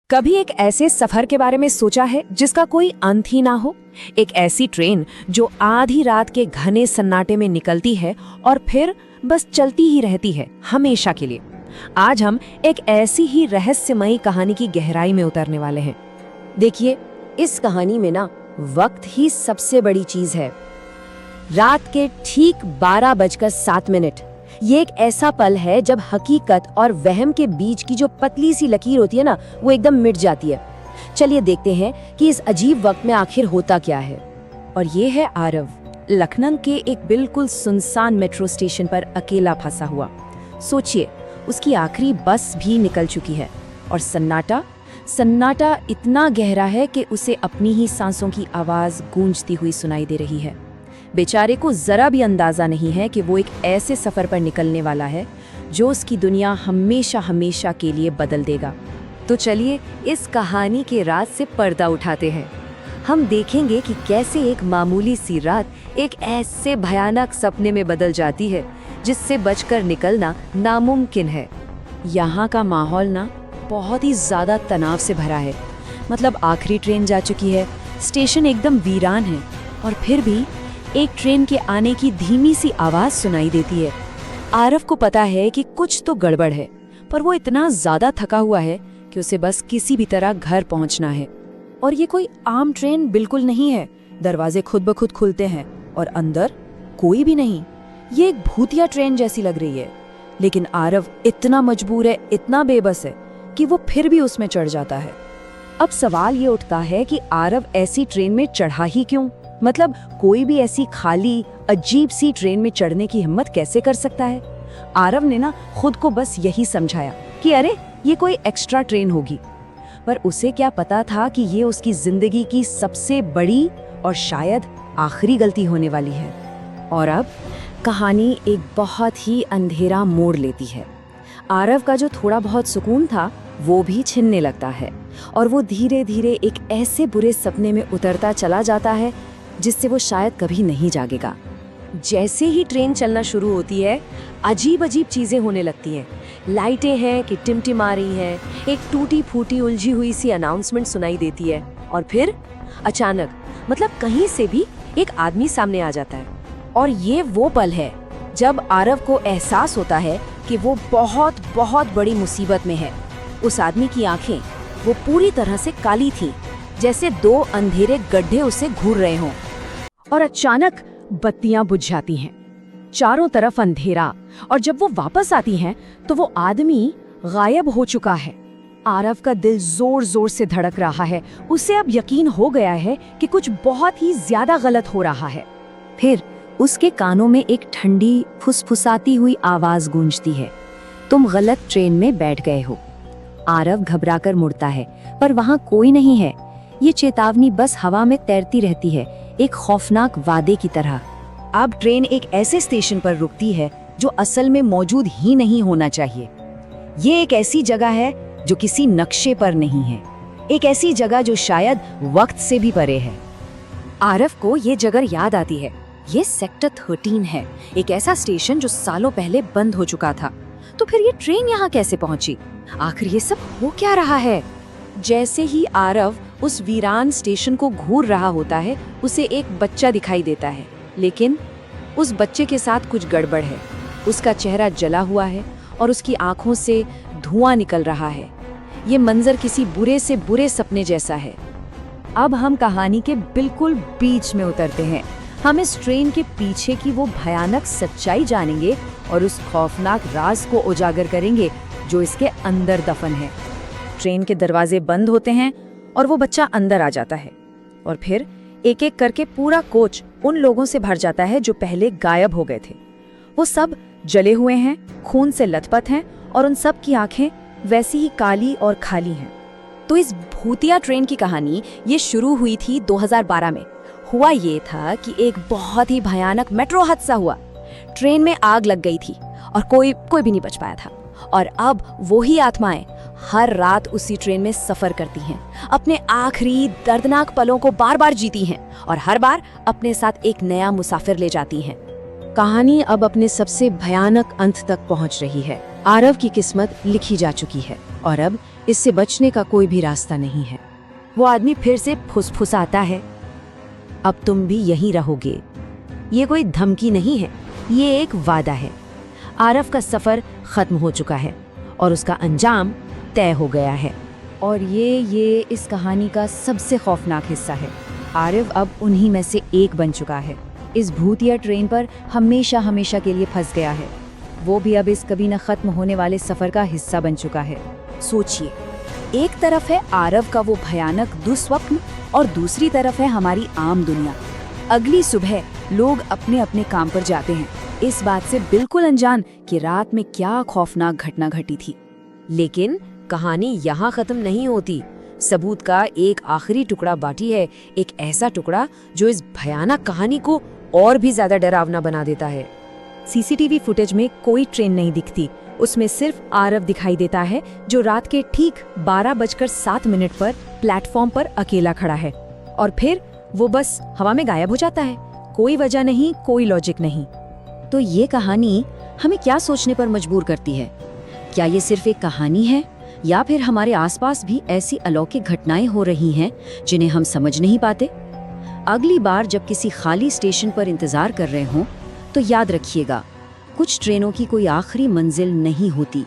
कभी एक ऐसे सफर के बारे में सोचा है जिसका कोई अंत ही ना हो? एक ऐसी ट्रेन जो आधी रात के घने सन्नाटे में निकलती है और फिर बस चलती ही रहती है हमेशा के लिए। आज हम एक ऐसी ही रहस्यमयी कहानी की गहराई में उतरने वाले हैं। देखिए, इस कहानी में ना वक्त ही सबसे बड़ी चीज है। रात के ठीक 12:07। ये एक ऐसा पल है जब हकीकत और वहम के बीच की जो पतली सी लकीर होती है ना, वो एकदम मिट जाती है। चलिए देखते हैं कि इस अजीब वक्त में आखिर होता क्या है। और ये है आरव, लखनऊ के एक बिल्कुल सुनसान मेट्रो स्टेशन पर अकेला फंसा हुआ। सोचिए, उसकी आखिरी बस भी निकल चुकी है और सन्नाटा इतना गहरा है कि उसे अपनी ही सांसों की आवाज गूंजती हुई सुनाई दे रही है। बेचारे को जरा भी अंदाजा नहीं है कि वो एक ऐसे सफर पर निकलने वाला है जो उसकी दुनिया हमेशा हमेशा के लिए बदल देगा। तो चलिए इस कहानी के राज से पर्दा उठाते हैं। हम देखेंगे कि कैसे एक मामूली सी रात एक ऐसे भयानक सपने में बदल जाती है जिससे बचकर निकलना नामुमकिन है। यहाँ का माहौल ना बहुत ही ज्यादा तनाव से भरा है। मतलब आखिरी ट्रेन जा चुकी है, स्टेशन एकदम वीरान है और फिर भी एक ट्रेन के आने की धीमी सी आवाज सुनाई देती है। आरव को पता है कि कुछ तो गड़बड़ है, पर वो इतना ज्यादा थका हुआ है कि उसे बस किसी भी तरह घर पहुंचना है। और ये कोई आम ट्रेन बिल्कुल नहीं है। दरवाजे खुद ब खुद खुलते हैं और अंदर कोई भी नहीं। ये एक भूतिया ट्रेन जैसी लग रही है। लेकिन आरव इतना मजबूर है, इतना बेबस है कि वो फिर भी उसमें चढ़ जाता है। अब सवाल ये उठता है कि आरव ऐसी ट्रेन में चढ़ा ही क्यों? मतलब कोई भी ऐसी खाली अजीब सी ट्रेन में चढ़ने की हिम्मत कैसे कर सकता है? आरव ने ना खुद को बस यही समझाया कि अरे ये कोई एक्स्ट्रा ट्रेन होगी। पर उसे क्या पता था कि ये उसकी जिंदगी की सबसे बड़ी और शायद आखिरी गलती होने वाली है। और अब कहानी एक बहुत ही अंधेरा मोड़ लेती है। आरव का जो थोड़ा बहुत सुकून था वो भी छिनने लगता है और वो धीरे धीरे एक ऐसे बुरे सपने में उतरता चला जाता है जिससे वो शायद कभी नहीं जागेगा। जैसे ही ट्रेन चलना शुरू होती है, अजीब अजीब चीजें होने लगती हैं। लाइटें हैं कि टिमटिमा रही हैं, एक टूटी फूटी उलझी हुई सी अनाउंसमेंट सुनाई देती है और फिर अचानक मतलब कहीं से भी एक आदमी सामने आ जाता है। और ये वो पल है जब आरव को एहसास होता है कि वो बहुत बहुत बड़ी मुसीबत में है। उस आदमी की आंखें वो पूरी तरह से काली थीं, जैसे दो अंधेरे गड्ढे उसे घूर रहे हों। और अचानक बत्तियां बुझ जाती हैं, चारों तरफ अंधेरा। और जब वो वापस आती हैं तो वो आदमी गायब हो चुका है। आरव का दिल जोर जोर से धड़क रहा है। उसे अब यकीन हो गया है कि कुछ बहुत ही ज्यादा गलत हो रहा है। फिर उसके कानों में एक ठंडी फुसफुसाती हुई आवाज गूंजती है, तुम गलत ट्रेन में बैठ गए हो। आरव घबराकर मुड़ता है, पर वहाँ कोई नहीं है। ये चेतावनी बस हवा में तैरती रहती है, एक खौफनाक वादे की तरह। अब ट्रेन एक ऐसे स्टेशन पर रुकती है जो असल में मौजूद ही नहीं होना चाहिए। ये एक ऐसी जगह है जो किसी नक्शे पर नहीं है, एक ऐसी जगह जो शायद वक्त से भी परे है। आरव को ये जगह याद आती है। ये सेक्टर 13 है, एक ऐसा स्टेशन जो सालों पहले बंद हो चुका था। तो फिर ये ट्रेन यहाँ कैसे पहुंची? आखिर ये सब हो क्या रहा है? जैसे ही आरव उस वीरान स्टेशन को घूर रहा होता है, उसे एक बच्चा दिखाई देता है। लेकिन उस बच्चे के साथ कुछ गड़बड़ है। उसका चेहरा जला हुआ है और उसकी आंखों से धुआं निकल रहा है। ये मंजर किसी बुरे से बुरे सपने जैसा है। अब हम कहानी के बिल्कुल बीच में उतरते हैं। हम इस ट्रेन के पीछे की वो भयानक सच्चाई जानेंगे और उस खौफनाक राज को उजागर करेंगे जो इसके अंदर दफन है। ट्रेन के दरवाजे बंद होते हैं और वो बच्चा अंदर आ जाता है और फिर एक एक करके पूरा कोच उन लोगों से भर जाता है जो पहले गायब हो गए थे। वो सब जले हुए हैं, खून से लथपथ हैं और उन सब की आंखें वैसी ही काली और खाली हैं। तो इस भूतिया ट्रेन की कहानी ये शुरू हुई थी 2012 में। हुआ ये था कि एक बहुत ही भयानक मेट्रो हादसा हुआ। ट्रेन में आग लग गई थी और कोई भी नहीं बच पाया था। और अब वही आत्माएं हर रात उसी ट्रेन में सफर करती हैं, अपने आखिरी दर्दनाक पलों को बार बार जीती हैं और हर बार अपने साथ एक नया मुसाफिर ले जाती हैं। कहानी अब अपने सबसे भयानक अंत तक पहुंच रही है। आरव की किस्मत लिखी जा चुकी है और अब इससे बचने का कोई भी रास्ता नहीं है। वो आदमी फिर से फुसफुसाता है, अब तुम भी यहीं रहोगे। ये कोई धमकी नहीं है, ये एक वादा है। आरव का सफर खत्म हो चुका है और उसका अंजाम तय हो गया है। और ये इस कहानी का सबसे खौफनाक हिस्सा है। आरव अब उन्हीं में से एक बन चुका है। इस भूतिया ट्रेन पर हमेशा हमेशा के लिए फंस गया है। वो भी अब इस कभी न खत्म होने वाले सफर का हिस्सा बन चुका है। सोचिए, एक तरफ है आरव का वो भयानक दुस्वप्न और दूसरी तरफ है हमारी आम दुनिया। अगली सुबह लोग अपने अपने काम पर जाते हैं, इस बात से बिल्कुल अनजान कि रात में क्या खौफनाक घटना घटी थी। लेकिन कहानी यहाँ खत्म नहीं होती। सबूत का एक आखिरी टुकड़ा बाकी है, एक ऐसा टुकड़ा जो इस भयानक कहानी को और भी ज्यादा डरावना बना देता है। सीसीटीवी फुटेज में कोई ट्रेन नहीं दिखती, उसमें सिर्फ आरव दिखाई देता है जो रात के ठीक 12:07 पर प्लेटफॉर्म पर अकेला खड़ा है और फिर वो बस हवा में गायब हो जाता है। कोई वजह नहीं, कोई लॉजिक नहीं। तो ये कहानी हमें क्या सोचने पर मजबूर करती है? क्या ये सिर्फ एक कहानी है या फिर हमारे आसपास भी ऐसी अलौकिक घटनाएं हो रही हैं जिन्हें हम समझ नहीं पाते? अगली बार जब किसी खाली स्टेशन पर इंतजार कर रहे हों तो याद रखिएगा, कुछ ट्रेनों की कोई आखिरी मंजिल नहीं होती।